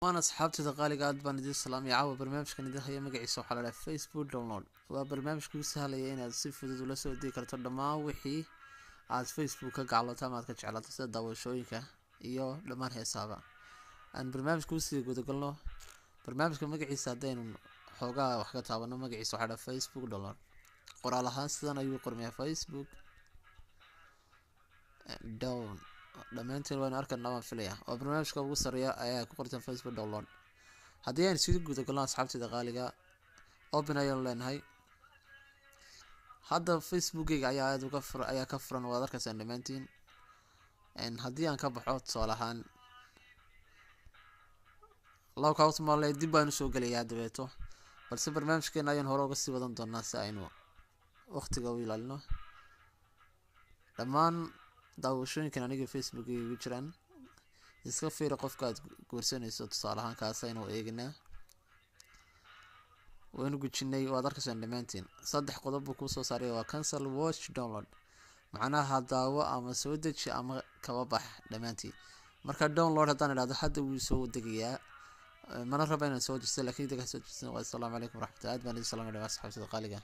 وانا اصحابتي دقالي قاعد بان دي السلام يعاود برنامج كان يدخل مقعيسو waxa la dhahay Facebook download waa barnaamij kuu sahlaya inaad si fudud ula soo degi karto dhammaan wixii aad Facebook ka gaclato ama aad ka jeclaato sida daawashooyinka iyo dhammaan heesaha aan barnaamijku sii guda galno barnaamijka magaciisa hadaynu xoogaa wax ka taabano magaciisa waxa la dhahay Facebook download qoraal ahaan sidan ayuu qormayaa Facebook down dhamaantiin waan arkaynaa waan filayaa oo barnaamijka ugu sareeya ayaa ku qortan Facebook download haddii aan sii guda galno asxaabtida qaaliga open ayaan leenahay hadda Facebook-gayga ayaa ka furan waad arkaysaa dhamaantiin haddii aan ka baxo tusaale ahaan logout male dib baan soo galayaa dabeeto balse barnaamijkeena ayaan hore uga sii wadan doonaa si aynu waqtiga u ilaalino dhammaan daawashooyinkan aniga Facebook-gayga ugu jiraan iska fiiri qofka aad guursanayso tusaale ahaan kaas aynu eegnaa waynu gujinay waad arkaysaa dhamaantiin saddex qodob buu ku soo saaray waa cancel watch download macnaha daawo ama soo deji ama kaba bax dhamaantii marka download hadaan ilaado hadda wuu soo degayaa mana raba inaan soo dejiyo laakiin dadka soo dejiyo. Assalaamu calaykum waraxmatullaahi wa barakaatuh. Asxaabta qaaliga